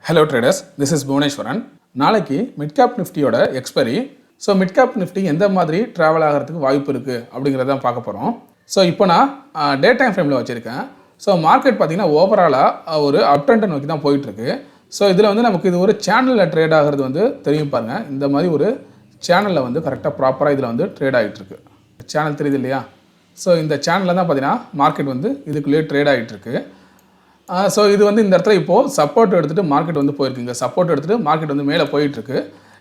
Hello traders, this is Bhuvaneshwaran. நாளைக்கு MidcpNiftyயோட expiry. So MidcpNifty எந்த மாதிரி ட்ராவல் ஆகிறதுக்கு வாய்ப்பு இருக்குது அப்படிங்கிறத தான் பார்க்க போகிறோம். ஸோ இப்போ நான் டே டைம் ஃப்ரேமில் வச்சுருக்கேன். ஸோ மார்க்கெட் பார்த்திங்கன்னா ஓவராலாக ஒரு அப் ட்ரெண்டை நோக்கி தான் போயிட்டுருக்கு. ஸோ இதில் வந்து நமக்கு இது ஒரு சேனலில் ட்ரேட் ஆகிறது வந்து தெரியும் பாருங்கள். இந்த மாதிரி ஒரு சேனலில் வந்து கரெக்டாக ப்ராப்பராக இதில் வந்து ட்ரேட் ஆகிட்டுருக்கு. சேனல் தெரியுது இல்லையா? ஸோ இந்த சேனலில் தான் பார்த்திங்கன்னா மார்க்கெட் வந்து இதுக்குள்ளேயே ட்ரேட் ஆகிட்டுருக்கு. ஸோ இது வந்து இந்த இடத்துல இப்போது சப்போர்ட் எடுத்துகிட்டு மார்க்கெட் வந்து போயிருக்குங்க. சப்போர்ட் எடுத்துகிட்டு மார்க்கெட் வந்து மேலே போயிட்டுருக்கு.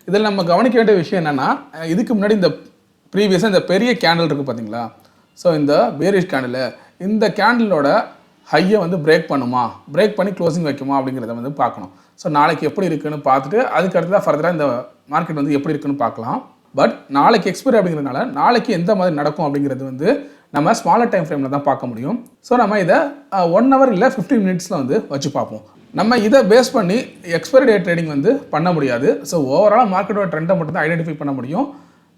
இதில் நம்ம கவனிக்க வேண்டிய விஷயம் என்னென்னா, இதுக்கு முன்னாடி இந்த ப்ரீவியஸாக இந்த பெரிய கேண்டில் இருக்குது பார்த்தீங்களா? ஸோ இந்த பேரிஷ் கேண்டில், இந்த கேண்டிலோட ஹையை வந்து பிரேக் பண்ணுமா, பிரேக் பண்ணி க்ளோசிங் வைக்குமா அப்படிங்கிறத வந்து பார்க்கணும். ஸோ நாளைக்கு எப்படி இருக்குன்னு பார்த்துட்டு அதுக்கு அடுத்து தான் ஃபர்தராக இந்த மார்க்கெட் வந்து எப்படி இருக்குன்னு பார்க்கலாம். பட் நாளைக்கு எக்ஸ்பைரி அப்படிங்கிறதுனால நாளைக்கு எந்த மாதிரி நடக்கும் அப்படிங்கிறது வந்து நம்ம ஸ்மாலர் டைம் ஃப்ரேமில் தான் பார்க்க முடியும். ஸோ நம்ம இதை 1 hour இல்லை 15 minutes வந்து வச்சு பார்ப்போம். நம்ம இதை பேஸ் பண்ணி எக்ஸ்பைரி டே ட்ரேடிங் வந்து பண்ண முடியாது. ஸோ ஓவராலாக மார்க்கெட்டோட ட்ரெண்டை மட்டும் தான் ஐடென்டிஃபை பண்ண முடியும்.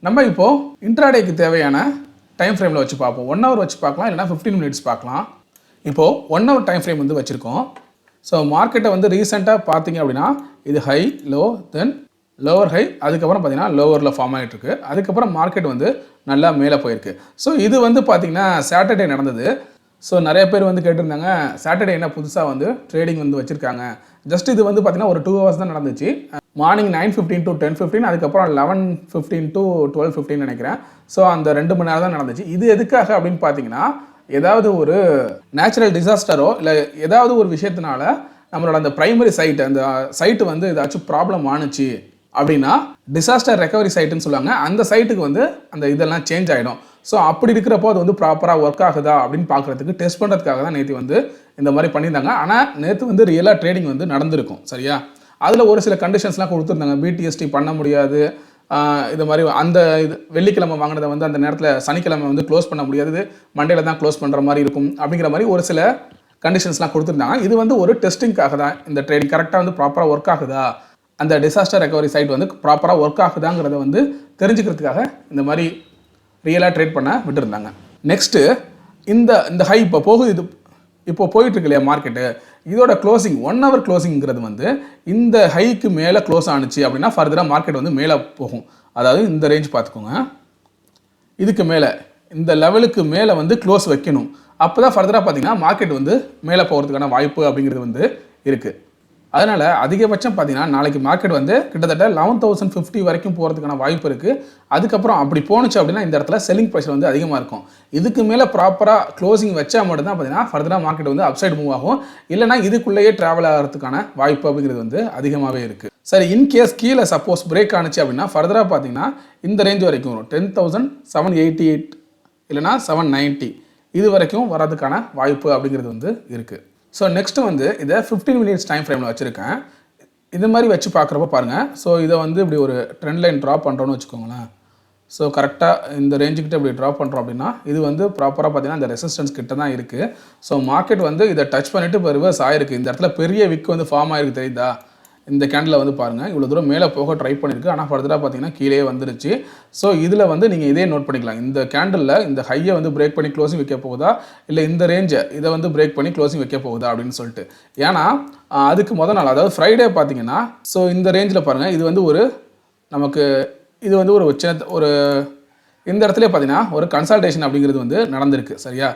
நம்ம இப்போது இன்ட்ராடேக்கு தேவையான டைம் ஃப்ரேமில் வச்சு பார்ப்போம். 1 hour வச்சு பார்க்கலாம், இல்லைனா 15 minutes பார்க்கலாம். இப்போது 1 hour டைம் ஃப்ரேம் வந்து வச்சுருக்கோம். ஸோ மார்க்கெட்டை வந்து ரீசெண்டாக பார்த்தீங்க அப்படின்னா இது ஹை, லோ, தென் லோவர் ஹை, அதுக்கப்புறம் பார்த்தீங்கன்னா லோவரில் ஃபார்ம் ஆகிட்டுருக்கு. அதுக்கப்புறம் மார்க்கெட் வந்து நல்லா மேலே போயிருக்கு. ஸோ இது வந்து பார்த்திங்கன்னா சாட்டர்டே நடந்தது. ஸோ நிறைய பேர் வந்து கேட்டிருந்தாங்க, சாட்டர்டே என்ன புதுசாக வந்து ட்ரேடிங் வந்து வச்சுருக்காங்க. ஜஸ்ட் இது வந்து பார்த்திங்கன்னா ஒரு 2 hours தான் நடந்துச்சு. மார்னிங் 9:15 to 10:15, அதுக்கப்புறம் 11:15 to 12:15 நினைக்கிறேன். ஸோ அந்த 2 மணி நேரம் தான் நடந்துச்சு. இது எதுக்காக அப்படின்னு பார்த்தீங்கன்னா, ஏதாவது ஒரு நேச்சுரல் டிசாஸ்டரோ இல்லை ஏதாவது ஒரு விஷயத்தினால நம்மளோட அந்த ப்ரைமரி சைட்டு, அந்த சைட்டு வந்து ஏதாச்சும் ப்ராப்ளம் ஆணுச்சு அப்படின்னா டிசாஸ்டர் ரெக்கவரி சைட்டுன்னு சொல்லுவாங்க. அந்த சைட்டுக்கு வந்து அந்த இதெல்லாம் சேஞ்ச் ஆகிடும். ஸோ அப்படி இருக்கிறப்போ அது வந்து ப்ராப்பராக ஒர்க் ஆகுதா அப்படின்னு பார்க்குறதுக்கு டெஸ்ட் பண்ணுறதுக்காக தான் நேற்று வந்து இந்த மாதிரி பண்ணியிருந்தாங்க. ஆனால் நேற்று வந்து ரியலாக ட்ரேடிங் வந்து நடந்திருக்கும். சரியா? அதில் ஒரு சில கண்டிஷன்ஸ்லாம் கொடுத்துருந்தாங்க. பிடிஎஸ்டி பண்ண முடியாது, இது மாதிரி அந்த இது வெள்ளிக்கிழமை வாங்கினதை வந்து அந்த நேரத்தில் சனிக்கிழமை வந்து க்ளோஸ் பண்ண முடியாது, மண்டேல தான் க்ளோஸ் பண்ணுற மாதிரி இருக்கும் அப்படிங்கிற மாதிரி ஒரு சில கண்டிஷன்ஸ்லாம் கொடுத்துருந்தாங்க. இது வந்து ஒரு டெஸ்டிங்காக தான். இந்த ட்ரேடிங் கரெக்டாக வந்து ப்ராப்பராக ஒர்க் ஆகுதா, அந்த டிசாஸ்டர் ரெக்கவரி சைட் வந்து ப்ராப்பராக ஒர்க் ஆகுதாங்கிறத வந்து தெரிஞ்சுக்கிறதுக்காக இந்த மாதிரி ரியலாக ட்ரேட் பண்ண விட்டுருந்தாங்க. நெக்ஸ்ட்டு இந்த ஹை இப்போ போகுது, இது இப்போ போயிட்டுருக்கு இல்லையா மார்க்கெட்டு, இதோட க்ளோசிங் 1 hour க்ளோசிங்கிறது வந்து இந்த ஹைக்கு மேலே க்ளோஸ் ஆணுச்சு அப்படின்னா ஃபர்தராக மார்க்கெட் வந்து மேலே போகும். அதாவது இந்த ரேஞ்ச் பார்த்துக்கோங்க, இதுக்கு மேலே இந்த லெவலுக்கு மேலே வந்து க்ளோஸ் வைக்கணும். அப்போ தான் ஃபர்தராக பார்த்தீங்கன்னா மார்க்கெட் வந்து மேலே போகிறதுக்கான வாய்ப்பு அப்படிங்கிறது வந்து இருக்குது. அதனால் அதிகபட்சம் பார்த்தீங்கன்னா நாளைக்கு மார்க்கெட் வந்து கிட்டத்தட்ட 11,050 வரைக்கும் போகிறதுக்கான வாய்ப்பு இருக்குது. அதுக்கப்புறம் அப்படி போணுச்சு அப்படின்னா இந்த இடத்துல செல்லிங் ப்ரெஷர் வந்து அதிகமாக இருக்கும். இதுக்கு மேலே ப்ராப்பராக க்ளோசிங் வச்சா மட்டும் தான் பார்த்தீங்கன்னா ஃபர்தராக மார்க்கெட் வந்து அப்சைடு மூவ் ஆகும். இல்லைனா இதுக்குள்ளேயே ட்ராவல் ஆகிறதுக்கான வாய்ப்பு அப்படிங்கிறது வந்து அதிகமாகவே இருக்குது. சரி, இன்கேஸ் கீழே சப்போஸ் பிரேக் ஆணுச்சு அப்படின்னா ஃபர்தராக பார்த்தீங்கன்னா இந்த ரேஞ்ச் வரைக்கும் வரும். 10,788 இல்லைனா 790 இது வரைக்கும் வரதுக்கான வாய்ப்பு அப்படிங்கிறது வந்து இருக்குது. ஸோ நெக்ஸ்ட்டு வந்து இதை 15 minutes டைம் ஃப்ரேமில் வச்சுருக்கேன். இது மாதிரி வச்சு பார்க்குறப்ப பாருங்கள். ஸோ இதை வந்து இப்படி ஒரு ட்ரெண்ட் லைன் ட்ராப் பண்ணுறோன்னு வச்சுக்கோங்களேன். ஸோ கரெக்டாக இந்த ரேஞ்சுக்கிட்ட இப்படி ட்ராப் பண்ணுறோம் அப்படின்னா இது வந்து ப்ராப்பராக பார்த்தீங்கன்னா இந்த ரெசிஸ்டன்ஸ் கிட்ட தான் இருக்குது. ஸோ மார்க்கெட் வந்து இதை டச் பண்ணிவிட்டு இப்போ ரிவர்ஸ் ஆகிருக்கு. இந்த இடத்துல பெரிய விக் வந்து ஃபார்ம் ஆகிருக்கு, தெரியுதா? இந்த கேண்டில் வந்து பாருங்கள், இவ்வளோ தூரம் மேலே போக ட்ரை பண்ணியிருக்கு. ஆனால் ஃபர்தராக பார்த்தீங்கன்னா கீழே வந்துருச்சு. ஸோ இதில் வந்து நீங்கள் இதே நோட் பண்ணிக்கலாம். இந்த கேண்டிலில் இந்த ஹையை வந்து பிரேக் பண்ணி க்ளோசிங் வைக்க போகுதா, இல்லை இந்த ரேஞ்சை இதை வந்து பிரேக் பண்ணி க்ளோசிங் வைக்க போகுதா அப்படின்னு சொல்லிட்டு. ஏன்னா அதுக்கு முதல் நாள், அதாவது ஃப்ரைடே பார்த்தீங்கன்னா, ஸோ இந்த ரேஞ்சில் பாருங்கள், இது வந்து ஒரு நமக்கு இது வந்து ஒரு சின்ன ஒரு இந்த இடத்துல பார்த்தீங்கன்னா ஒரு கன்சல்டேஷன் அப்படிங்கிறது வந்து நடந்திருக்கு. சரியா?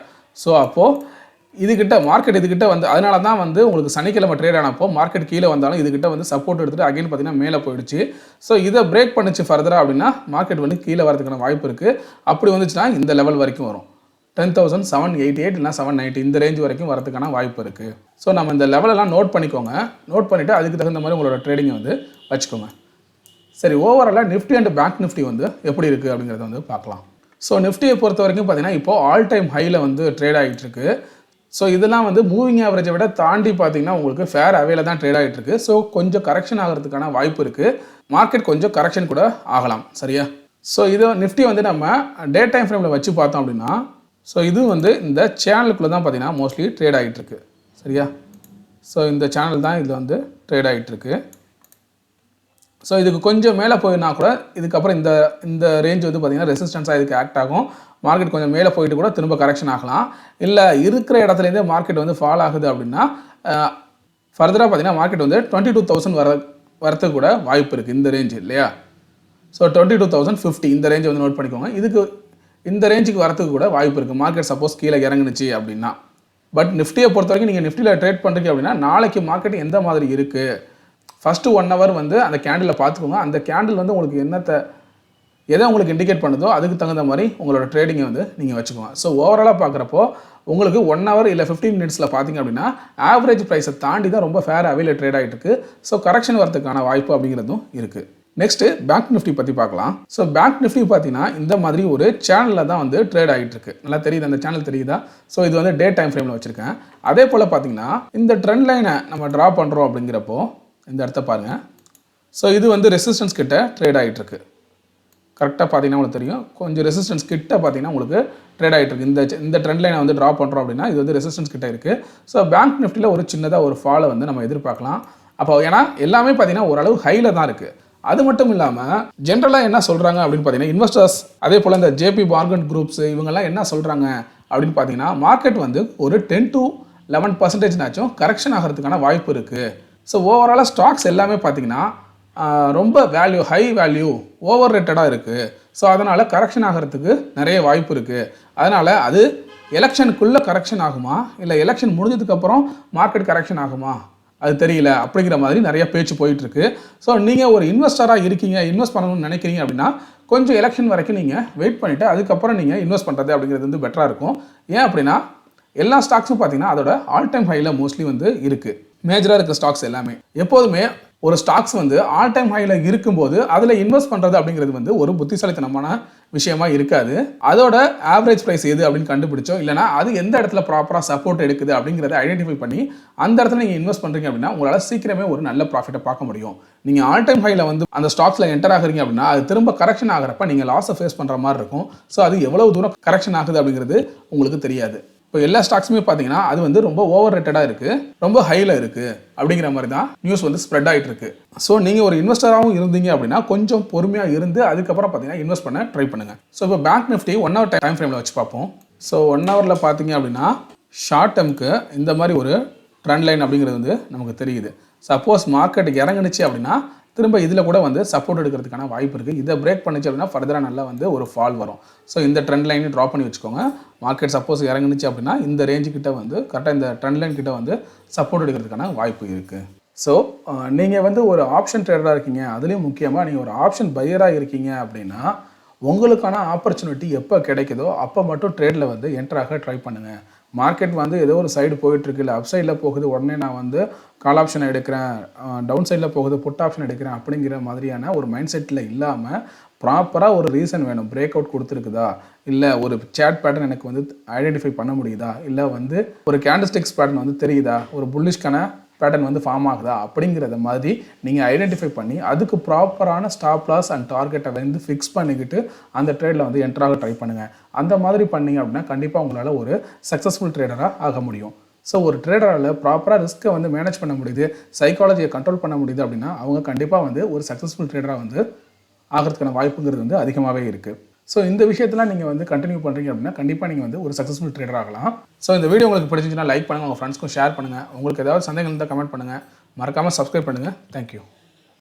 ஸோ அப்போது இதுக்கிட்ட மார்க்கெட் இதுக்கிட்ட வந்து அதனால தான் வந்து உங்களுக்கு சனிக்கிழமை ட்ரேட் ஆனப்போ மார்க்கெட் கீழே வந்தாலும் இதுக்கிட்ட வந்து சப்போர்ட் எடுத்துகிட்டு அகைன் பார்த்தீங்கன்னா மேலே போயிடுச்சு. ஸோ இதை பிரேக் பண்ணிச்சு ஃபர்தராக அப்படின்னா மார்க்கெட் வந்து கீழே வரதுக்கான வாய்ப்பு இருக்குது. அப்படி வந்துச்சுன்னா இந்த லெவல் வரைக்கும் வரும். 10,788 இல்லைனா 790 இந்த ரேஞ்ச் வரைக்கும் வரதுக்கான வாய்ப்பு இருக்குது. ஸோ நம்ம இந்த லெவலெல்லாம் நோட் பண்ணிக்கோங்க. நோட் பண்ணிவிட்டு அதுக்கு தகுந்த மாதிரி உங்களோட ட்ரேடிங்கை வந்து வச்சுக்கோங்க. சரி, ஓவராலாக நிஃப்டி அண்ட் பேங்க் நிஃப்டி வந்து எப்படி இருக்குது அப்படிங்கிறத வந்து பார்க்கலாம். ஸோ நிஃப்டியை பொறுத்த வரைக்கும் பார்த்தீங்கன்னா இப்போது ஆல் டைம் ஹையில் வந்து ட்ரேட் ஆகிட்டு இருக்கு. ஸோ இதெல்லாம் வந்து மூவிங் ஆவரேஜை விட தாண்டி பார்த்தீங்கன்னா உங்களுக்கு ஃபேர் அவேல தான் ட்ரேட் ஆகிட்டு இருக்கு. ஸோ கொஞ்சம் கரெக்ஷன் ஆகிறதுக்கான வாய்ப்பு இருக்குது. மார்க்கெட் கொஞ்சம் கரெக்ஷன் கூட ஆகலாம். சரியா? ஸோ இது நிஃப்டி வந்து நம்ம டே டைம் ஃப்ரேமில் வச்சு பார்த்தோம் அப்படின்னா, ஸோ இது வந்து இந்த சேனலுக்குள்ளே தான் பார்த்தீங்கன்னா மோஸ்ட்லி ட்ரேட் ஆகிட்டு இருக்கு. சரியா? ஸோ இந்த சேனல் தான் இதில் வந்து ட்ரேட் ஆகிட்டு இருக்கு. ஸோ இதுக்கு கொஞ்சம் மேலே போயினா கூட இதுக்கப்புறம் இந்த ரேஞ்ச் வந்து பார்த்திங்கன்னா ரெசிஸ்டன்ஸாக இதுக்கு ஆக்ட் ஆகும். மார்க்கெட் கொஞ்சம் மேலே போயிட்டு கூட திரும்ப கரெக்ஷன் ஆகலாம். இல்லை இருக்கிற இடத்துலேருந்தே மார்க்கெட் வந்து ஃபால் ஆகுது அப்படின்னா ஃபர்தராக பார்த்தீங்கன்னா மார்க்கெட் வந்து 22,000 வரத்துக்கு கூட வாய்ப்பு இருக்குது இந்த ரேஞ்சு இல்லையா. ஸோ 22,050 இந்த ரேஞ்சை வந்து நோட் பண்ணிக்கோங்க. இதுக்கு இந்த ரேஞ்சுக்கு வரத்துக்கு கூட வாய்ப்பு இருக்குது மார்க்கெட் சப்போஸ் கீழே இறங்குனுச்சு அப்படின்னா. பட் நிஃப்டியை பொறுத்த வரைக்கும் நீங்கள் நிஃப்டியில் ட்ரேட் பண்ணுறீங்க அப்படின்னா நாளைக்கு மார்க்கெட் எந்த மாதிரி இருக்குது ஃபஸ்ட்டு 1 hour வந்து அந்த கேண்டிலை பார்த்துக்கோங்க. அந்த கேண்டில் வந்து உங்களுக்கு எதை உங்களுக்கு இண்டிகேட் பண்ணுதோ அதுக்கு தகுந்த மாதிரி உங்களோட ட்ரேடிங்கை வந்து நீங்கள் வச்சுக்கோங்க. ஸோ ஓவராலாக பார்க்குறப்போ உங்களுக்கு 1 hour இல்லை 15 minutesல பார்த்தீங்க அப்படின்னா ஆவரேஜ் ப்ரைஸை தாண்டி தான் ரொம்ப ஃபேர் அவையில் ட்ரேட் ஆகிட்டு இருக்குது. ஸோ கரெக்ஷன் வரதுக்கான வாய்ப்பு அப்படிங்கிறதும் இருக்குது. நெக்ஸ்ட்டு பேங்க் நிஃப்டி பற்றி பார்க்கலாம். ஸோ பேங்க் நிஃப்டி பார்த்தீங்கன்னா இந்த மாதிரி ஒரு சேனலில் தான் வந்து ட்ரேட் ஆகிட்டு இருக்கு. நல்லா தெரியுது, அந்த சேனல் தெரியுதா. ஸோ இது வந்து டே டைம் ஃப்ரேமில் வச்சுருக்கேன். அதே போல் பார்த்தீங்கன்னா இந்த ட்ரெண்ட் லைனை நம்ம ட்ரா பண்ணுறோம் அப்படிங்கிறப்போ இந்த இடத்த பாருங்கள். ஸோ இது வந்து ரெசிஸ்டன்ஸ் கிட்ட ட்ரேட் ஆகிட்டு இருக்கு. கரெக்டாக பார்த்தீங்கன்னா உங்களுக்கு தெரியும், கொஞ்சம் ரெசிஸ்டன்ஸ் கிட்ட பார்த்தீங்கன்னா உங்களுக்கு ட்ரேட் ஆகிட்டு இருக்கு. இந்த ட்ரெண்ட் லைனை வந்து ட்ரா பண்ணுறோம் அப்படின்னா இது வந்து ரெசிஸ்டன்ஸ் கிட்ட இருக்குது. ஸோ பேங்க் நிஃப்டியில் ஒரு சின்னதாக ஒரு ஃபாலை வந்து நம்ம எதிர்பார்க்கலாம். அப்போ ஏன்னா எல்லாமே பார்த்தீங்கன்னா ஓரளவு ஹையில் தான் இருக்குது. அது மட்டும் இல்லாமல் ஜென்ரலாக என்ன சொல்கிறாங்க அப்படின்னு பார்த்தீங்கன்னா இன்வெஸ்டர்ஸ் அதே போல் இந்த ஜேபி மார்கன் குரூப்ஸ் இவங்கெல்லாம் என்ன சொல்கிறாங்க அப்படின்னு பார்த்தீங்கன்னா மார்க்கெட் வந்து ஒரு 10 to 11% கரெக்ஷன் ஆகிறதுக்கான வாய்ப்பு இருக்குது. ஸோ ஓவராலாக ஸ்டாக்ஸ் எல்லாமே பார்த்தீங்கன்னா ரொம்ப ஹை வேல்யூ ஓவர் ரேட்டடாக இருக்குது. ஸோ அதனால் கரெக்ஷன் ஆகிறதுக்கு நிறைய வாய்ப்பு இருக்குது. அதனால் அது எலெக்ஷனுக்குள்ளே கரெக்ஷன் ஆகுமா இல்லை எலெக்ஷன் முடிஞ்சதுக்கப்புறம் மார்க்கெட் கரெக்ஷன் ஆகுமா அது தெரியல அப்படிங்கிற மாதிரி நிறைய பேச்சு போயிட்டுருக்கு. ஸோ நீங்கள் ஒரு இன்வெஸ்டராக இருக்கீங்க, இன்வெஸ்ட் பண்ணணும்னு நினைக்கிறீங்க அப்படின்னா கொஞ்சம் எலெக்ஷன் வரைக்கும் நீங்கள் வெயிட் பண்ணிவிட்டு அதுக்கப்புறம் நீங்கள் இன்வெஸ்ட் பண்ணுறது அப்படிங்கிறது வந்து பெட்டராக இருக்கும். ஏன் அப்படின்னா எல்லா ஸ்டாக்ஸும் பார்த்தீங்கன்னா அதோட ஆல் டைம் ஹையில் மோஸ்ட்லி வந்து இருக்குது. மேஜராக இருக்க ஸ்டாக்ஸ் எல்லாமே எப்போதுமே ஒரு ஸ்டாக்ஸ் வந்து ஆல் டைம் ஹையில் இருக்கும்போது அதில் இன்வெஸ்ட் பண்ணுறது அப்படிங்கிறது வந்து ஒரு புத்திசாலித்தனமான விஷயமா இருக்காது. அதோட ஆவரேஜ் ப்ரைஸ் எது அப்படின்னு கண்டுபிடிச்சோ இல்லைனா அது எந்த இடத்துல ப்ராப்பராக சப்போர்ட் எடுக்குது அப்படிங்கிறத ஐடென்டிஃபை பண்ணி அந்த இடத்துல நீங்கள் இன்வெஸ்ட் பண்ணுறீங்க அப்படின்னா உங்களால் சீக்கிரமே ஒரு நல்ல ப்ராஃபிட்டை பார்க்க முடியும். நீங்கள் ஆல் டைம் ஹையில் வந்து அந்த ஸ்டாக்ஸில் என்டர் ஆகுறீங்க அப்படின்னா அது திரும்ப கரெக்ஷன் ஆகிறப்ப நீங்கள் லாஸை ஃபேஸ் பண்ணுற மாதிரி இருக்கும். ஸோ அது எவ்வளவு தூரம் கரெக்ஷன் ஆகுது அப்படிங்கிறது உங்களுக்கு தெரியாது. இப்போ எல்லா ஸ்டாக்ஸுமே பார்த்தீங்கன்னா அது வந்து ரொம்ப ஓவர் ரேட்டடாக இருக்குது, ரொம்ப ஹையில் இருக்குது அப்படிங்கிற மாதிரி தான் நியூஸ் வந்து ஸ்ப்ரெட் ஆகிட்டு இருக்கு. ஸோ நீங்கள் ஒரு இன்வெஸ்டராகவும் இருந்தீங்க அப்படின்னா கொஞ்சம் பொறுமையாக இருந்து அதுக்கப்புறம் பார்த்தீங்கன்னா இன்வெஸ்ட் பண்ண ட்ரை பண்ணுங்கள். ஸோ இப்போ பேங்க் நிஃப்டி 1 hour டைம் ஃப்ரேமில் வச்சு பார்ப்போம். ஸோ 1 hourல பார்த்தீங்க அப்படின்னா ஷார்ட் டேர்முக்கு இந்த மாதிரி ஒரு ட்ரெண்ட் லைன் அப்படிங்கிறது வந்து நமக்கு தெரியுது. சப்போஸ் மார்க்கெட் இறங்குனுச்சு அப்படின்னா திரும்ப இதில் கூட வந்து சப்போர்ட் எடுக்கிறதுக்கான வாய்ப்பு இருக்குது. இதை பிரேக் பண்ணிச்சு அப்படின்னா ஃபர்தராக நல்லா வந்து ஒரு ஃபால் வரும். ஸோ இந்த ட்ரெண்ட் லைனையும் ட்ரா பண்ணி வச்சுக்கோங்க. மார்க்கெட் சப்போஸ் இறங்குனுச்சு அப்படின்னா இந்த ரேஞ்சுக்கிட்ட வந்து கரெக்டாக இந்த ட்ரெண்ட் லைன் கிட்ட வந்து சப்போர்ட் எடுக்கிறதுக்கான வாய்ப்பு இருக்குது. ஸோ நீங்கள் வந்து ஒரு ஆப்ஷன் ட்ரேடராக இருக்கீங்க, அதுலேயும் முக்கியமாக நீங்கள் ஒரு ஆப்ஷன் பையராக இருக்கீங்க அப்படின்னா உங்களுக்கான ஆப்பர்ச்சுனிட்டி எப்போ கிடைக்குதோ அப்போ மட்டும் ட்ரேடில் வந்து என்டராக ட்ரை பண்ணுங்கள். மார்க்கெட் வந்து ஏதோ ஒரு சைடு போயிட்டுருக்கு, இல்லை அப் சைடில் போகுது உடனே நான் வந்து கால் ஆப்ஷன் எடுக்கிறேன், டவுன் சைடில் போகுது புட் ஆப்ஷன் எடுக்கிறேன் அப்படிங்கிற மாதிரியான ஒரு மைண்ட் செட்டில் இல்லாமல் ப்ராப்பராக ஒரு ரீசன் வேணும். பிரேக் அவுட் கொடுத்துருக்குதா, இல்லை ஒரு சேட் பேட்டர்ன் எனக்கு வந்து ஐடென்டிஃபை பண்ண முடியுதா, இல்லை வந்து ஒரு கேண்டில்ஸ்டிக்ஸ் பேட்டர்ன் வந்து தெரியுதா, ஒரு புல்லிஷ்கான பேட்டர்ன் வந்து ஃபார்ம் ஆகுதா அப்படிங்கிறத மாதிரி நீங்கள் ஐடென்டிஃபை பண்ணி அதுக்கு ப்ராப்பரான ஸ்டாப் லாஸ் அண்ட் டார்கெட்டை வந்து ஃபிக்ஸ் பண்ணிக்கிட்டு அந்த ட்ரேடில் வந்து என்ட்ராக ட்ரை பண்ணுங்கள். அந்த மாதிரி பண்ணிங்க அப்படின்னா கண்டிப்பாக உங்களால் ஒரு சக்ஸஸ்ஃபுல் ட்ரேடராக ஆக முடியும். ஸோ ஒரு ட்ரேடரால் ப்ராப்பராக ரிஸ்க்கை வந்து மேனேஜ் பண்ண முடியுது, சைக்காலஜியை கண்ட்ரோல் பண்ண முடியுது அப்படின்னா அவங்க கண்டிப்பாக வந்து ஒரு சக்ஸஸ்ஃபுல் ட்ரேடராக வந்து ஆகிறதுக்கான வாய்ப்புங்கிறது வந்து அதிகமாகவே இருக்குது. ஸோ இந்த விஷயத்தில் நீங்கள் வந்து கண்டினியூ பண்ணுறீங்க அப்படின்னா கண்டிப்பாக நீங்கள் வந்து ஒரு சக்ஸஸ்ஃபுல் ட்ரேடர் ஆகலாம். ஸோ இந்த வீடியோ உங்களுக்கு பிடிச்சிச்சுன்னா லைக் பண்ணுங்கள், உங்கள் ஃப்ரெண்ட்ஸ்க்கும் ஷேர் பண்ணுங்கள். உங்களுக்கு ஏதாவது சந்தேகம் இருந்தால் கமெண்ட் பண்ணுங்கள். மறக்காமல் சப்ஸ்கிரைப் பண்ணுங்கள். தேங்க்யூ.